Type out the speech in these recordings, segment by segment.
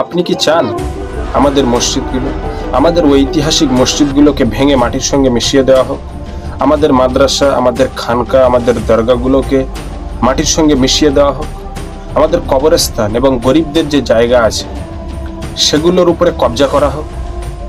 আপনি কি চান আমাদের মসজিদগুলো, আমাদের ঐতিহাসিক মসজিদগুলোকে ভেঙে মাটির সঙ্গে মিশিয়ে দেওয়া হোক? আমাদের মাদ্রাসা, আমাদের খানকা, আমাদের দরগাগুলোকে মাটির সঙ্গে মিশিয়ে দেওয়া হোক? আমাদের কবরস্থান এবং গরিবদের যে জায়গা আছে সেগুলোর উপরে কবজা করা হোক?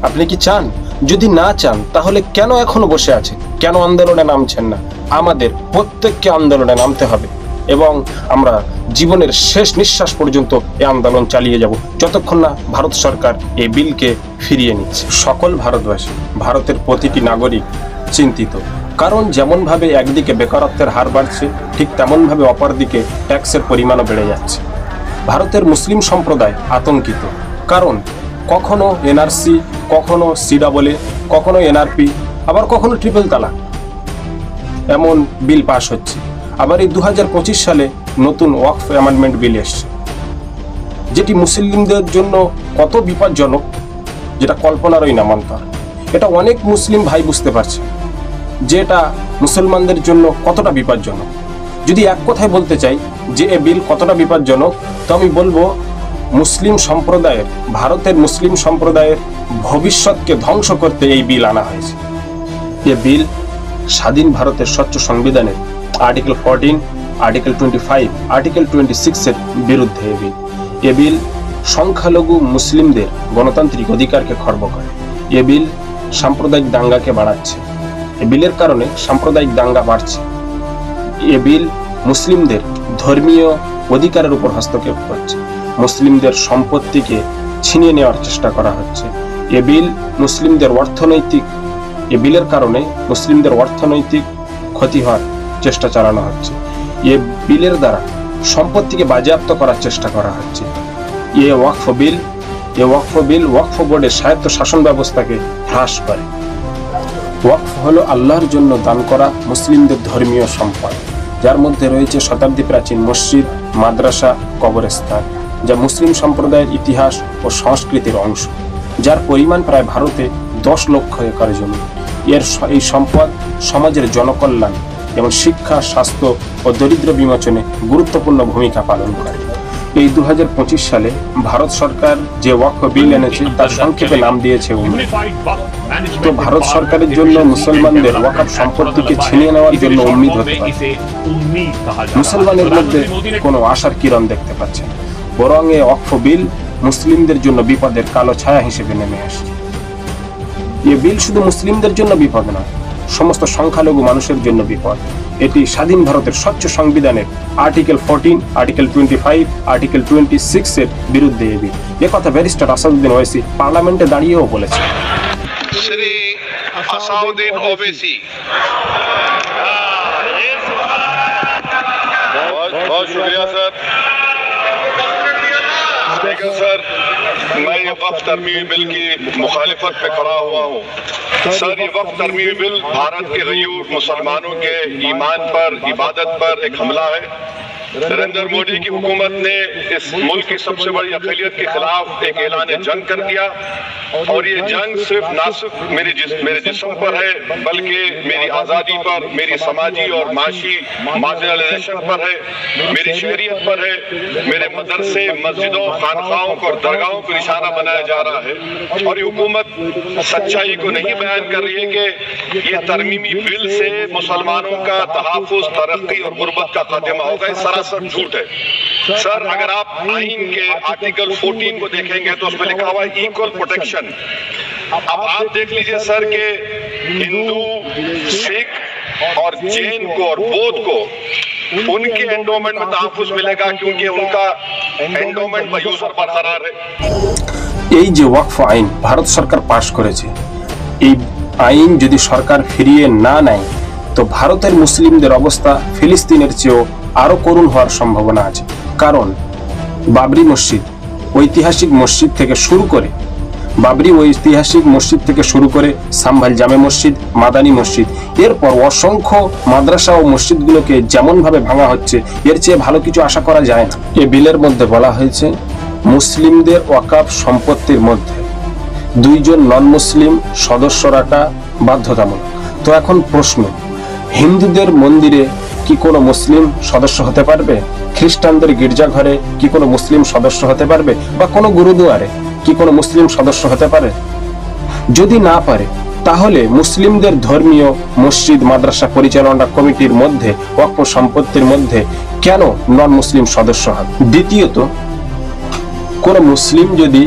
আপনি কি চান? যদি না চান তাহলে কেন এখনো বসে আছে? কেন আন্দোলনে নামছেন না? আমাদের প্রত্যেককে আন্দোলনে নামতে হবে এবং আমরা জীবনের শেষ নিঃশ্বাস পর্যন্ত এই আন্দোলন চালিয়ে যাব যতক্ষণ না ভারত সরকার এই বিলকে ফিরিয়ে নিচ্ছে। সকল ভারতবাসী, ভারতের প্রতিটি নাগরিক চিন্তিত, কারণ যেমনভাবে একদিকে বেকারত্বের হার বাড়ছে ঠিক তেমনভাবে অপরদিকে ট্যাক্সের পরিমাণও বেড়ে যাচ্ছে। ভারতের মুসলিম সম্প্রদায় আতঙ্কিত, কারণ কখনো এনআরসি, কখনো সিডাবলএ, কখনো এনআরপি, আবার কখনো ট্রিপল তালাক এমন বিল পাস হচ্ছে। আবার এই 2025 সালে নতুন ওয়াকফ অ্যামেন্ডমেন্ট বিল এসছে, যেটি মুসলিমদের জন্য কত বিপজ্জনক যেটা কল্পনারই নামান্তর। এটা অনেক মুসলিম ভাই বুঝতে পারছে যে এটা মুসলমানদের জন্য কতটা বিপজ্জনক। যদি এক কথায় বলতে চাই যে এ বিল কতটা বিপজ্জনক, তো আমি বলবো মুসলিম সম্প্রদায়ের, ভারতের মুসলিম সম্প্রদায়ের ভবিষ্যৎকে ধ্বংস করতে এই বিল আনা হয়েছে। এ বিল স্বাধীন ভারতের স্বচ্ছ সংবিধানের আর্টিকেল 14, আর্টিকেল 25, আর্টিকেল 26 এর বিরুদ্ধে এ বিল সংখ্যালঘু মুসলিমদের গণতান্ত্রিক অধিকারকে খর্ব করে। এ বিল সাম্প্রদায়িক দাঙ্গাকে বাড়াচ্ছে। এ বিলের কারণে সাম্প্রদায়িক দাঙ্গা বাড়ছে। এ বিল মুসলিমদের ধর্মীয় অধিকারের উপর হস্তক্ষেপ করছে। মুসলিমদের সম্পত্তিকে ছিনিয়ে নেওয়ার চেষ্টা করা হচ্ছে। এ বিল মুসলিমদের এ বিলের কারণে মুসলিমদের অর্থনৈতিক ক্ষতি হওয়ার চেষ্টা চালানো হচ্ছে। এ বিলের দ্বারা সম্পত্তিকে বাজেয়াপ্ত করার চেষ্টা করা হচ্ছে। এ ওয়াকফ বিল ওয়াকফ বোর্ডের স্বায়ত্ত শাসন ব্যবস্থাকে হ্রাস করে। ওয়াকফ হলো আল্লাহর জন্য দান করা মুসলিমদের ধর্মীয় সম্পদ, যার মধ্যে রয়েছে শতাব্দী প্রাচীন মসজিদ, মাদ্রাসা, কবরস্থান, যা মুসলিম সম্প্রদায়ের ইতিহাস ও সংস্কৃতির অংশ, যার পরিমাণ প্রায় ভারতে 10 লক্ষ একর জমি। এই সম্পদ সমাজের জনকল্যাণ এবং শিক্ষা, স্বাস্থ্য ও দরিদ্র বিমোচনে গুরুত্বপূর্ণ ভূমিকা পালন করে। এই 2025 সালে ভারত সরকার যে ওয়াকফ বিল এনেছে তার সংক্ষেপে নাম দিয়েছে উম্মি। তো ভারত সরকারের জন্য মুসলমানদের ওয়াকফ সম্পত্তিকে ছিনিয়ে নেওয়ার জন্য উম্মিদ হতে পারে। মুসলমানের মধ্যে কোনো আশার কিরণ দেখতে পাচ্ছে না, বরং এই ওয়াকফ বিল মুসলিমদের জন্য বিপদের কালো ছায়া হিসেবে নেমে আসছে। এই বিল শুধু মুসলিমদের জন্য বিপদ নয়, সমস্ত সংখ্যালঘু মানুষের জন্য বিপদ। এটি স্বাধীন ভারতের স্বচ্ছ সংবিধানের আর্টিকেল 14, আর্টিকেল 25, আর্টিকেল 26 এর বিরুদ্ধে এ বিল। এ কথা ব্যারিস্টার আসাদুদ্দিন ওয়াইসি পার্লামেন্টে দাঁড়িয়েও বলেছেন। श्री असाउद्दीन ओवैसी, बहुत शुक्रिया सर। सर, मैं ये वक्फ तरमीमी बिल की मुखालिफत पे खड़ा हुआ हूँ। सर, ये वक्फ तरमीमी बिल भारत के गयूर मुसलमानों के ईमान पर, इबादत पर एक हमला है। नरेंद्र मोदी की हुकूमत ने इस मुल्क की सबसे बड़ी अक़लियत के खिलाफ एक ऐलान जंग कर दिया, और ये जंग सिर्फ ना सिर्फ मेरे जिस्म पर है, बल्कि मेरी आज़ादी पर, मेरी समाजी और माशी मार्जिनलाइजेशन पर है, मेरी शहरियत पर है, मेरे मदरसे, मस्जिदों, खानखाओं और दरगाहों को निशाना बनाया जा रहा है। और ये हुकूमत सच्चाई को नहीं बयान कर रही है कि ये तरमीमी बिल से मुसलमानों का तहफ़्फ़ुज़, तरक्की और गुर्बत का खात्मा होगा। ये सरासर झूठ है। सर, अगर आप आइन के आर्टिकल 14 को देखेंगे तो उसमें लिखा हुआ है इक्वल प्रोटेक्शन। अब आप देख लीजिए सर के हिंदू, सिख और जैन को और बौद्ध को उनके एंडोमेंट में तहफ़्फ़ुज़ मिलेगा, क्योंकि उनका एंडोमेंट का यूजर बरकरार है। এই যে ওয়াকফ আইন ভারত সরকার পাশ করেছে, এই আইন যদি সরকার ফিরিয়ে না নেয় তো ভারতের মুসলিমদের অবস্থা ফিলিস্তিনের চেয়েও আরো করুণ হওয়ার সম্ভাবনা আছে। কারণ বাবরি মসজিদ ঐতিহাসিক মসজিদ থেকে শুরু করে সাম্ভাল জামে মসজিদ, মাদানী মসজিদ, এরপর অসংখ্য মাদ্রাসা ও মসজিদগুলোকে যেমনভাবে ভাঙা হচ্ছে, এর চেয়ে ভালো কিছু আশা করা যায় না। এ বিলের মধ্যে বলা হয়েছে মুসলিমদের ওয়াকফ সম্পত্তির মধ্যে 2 জন নন মুসলিম সদস্য রাখা বাধ্যতামূলক। তো এখন প্রশ্ন, হিন্দুদের মন্দিরে কি কোনো মুসলিম সদস্য হতে পারবে? খ্রিস্টানদের গির্জাঘরে কি কোনো মুসলিম সদস্য হতে পারবে? বা কোনো গুরুদুয়ারে কি কোনো মুসলিম সদস্য হতে পারে? যদি না পারে, তাহলে মুসলিমদের ধর্মীয় মসজিদ মাদ্রাসা পরিচালনা কমিটির মধ্যে ওয়াকফ সম্পত্তির মধ্যে কেন নন মুসলিম সদস্য হবে? দ্বিতীয়ত, কোন মুসলিম যদি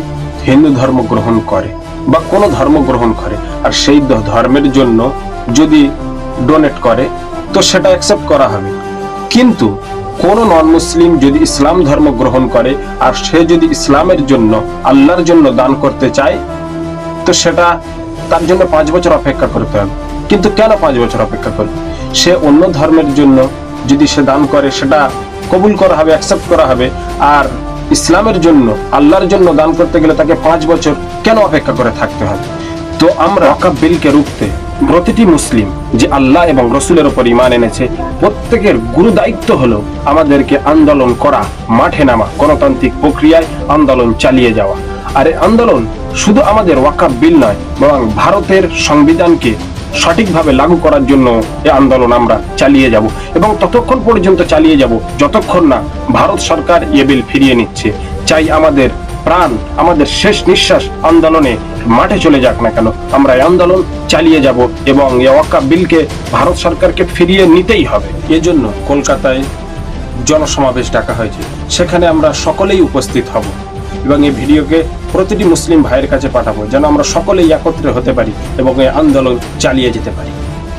হিন্দু ধর্ম গ্রহণ করে বা কোনো ধর্ম গ্রহণ করে আর সেই ধর্মের জন্য যদি ডোনেট করে, তো সেটা অ্যাকসেপ্ট করা হবে। কিন্তু কোন নন মুসলিম যদি ইসলাম ধর্ম গ্রহণ করে আর সে যদি ইসলামের জন্য, আল্লাহর জন্য দান করতে চায়, তো সেটা তার জন্য 5 বছর অপেক্ষা করতে হবে। কিন্তু কেন 5 বছর অপেক্ষা করবে? সে অন্য ধর্মের জন্য যদি সে দান করে, সেটা কবুল করা হবে, অ্যাকসেপ্ট করা হবে। আর ইসলামের জন্য, আল্লাহর জন্য দান করতে গেলে তাকে 5 বছর কেন অপেক্ষা করে থাকতে হবে? তো আমরা ওয়াকফ বিলকে রুখতে প্রতিটি মুসলিম যে আল্লাহ এবং রসুলের উপর ঈমান এনেছে, প্রত্যেকের গুরু দায়িত্ব হলো আমাদেরকে আন্দোলন করা, মাঠে নামা, গণতান্ত্রিক প্রক্রিয়ায় আন্দোলন চালিয়ে যাওয়া। আর এই আন্দোলন শুধু আমাদের ওয়াকফ বিল নয়, বরং ভারতের সংবিধানকে সঠিকভাবে লাগু করার জন্য এই আন্দোলন আমরা চালিয়ে যাব এবং ততক্ষণ পর্যন্ত চালিয়ে যাব যতক্ষণ না ভারত সরকার এ বিল ফিরিয়ে নিচ্ছে। চাই আমাদের প্রাণ, আমাদের শেষ নিঃশ্বাস আন্দোলনে মাঠে চলে যাক না কেন, আমরা এই আন্দোলন চালিয়ে যাব এবং এই ওয়াকফ বিলকে ভারত সরকারকে ফিরিয়ে নিতেই হবে। এজন্য কলকাতায় জনসমাবেশ ডাকা হয়েছে, সেখানে আমরা সকলেই উপস্থিত হব এবং এই ভিডিওকে প্রতিটি মুসলিম ভাইয়ের কাছে পাঠাবো, যেন আমরা সকলেই একত্রে হতে পারি এবং এই আন্দোলন চালিয়ে যেতে পারি।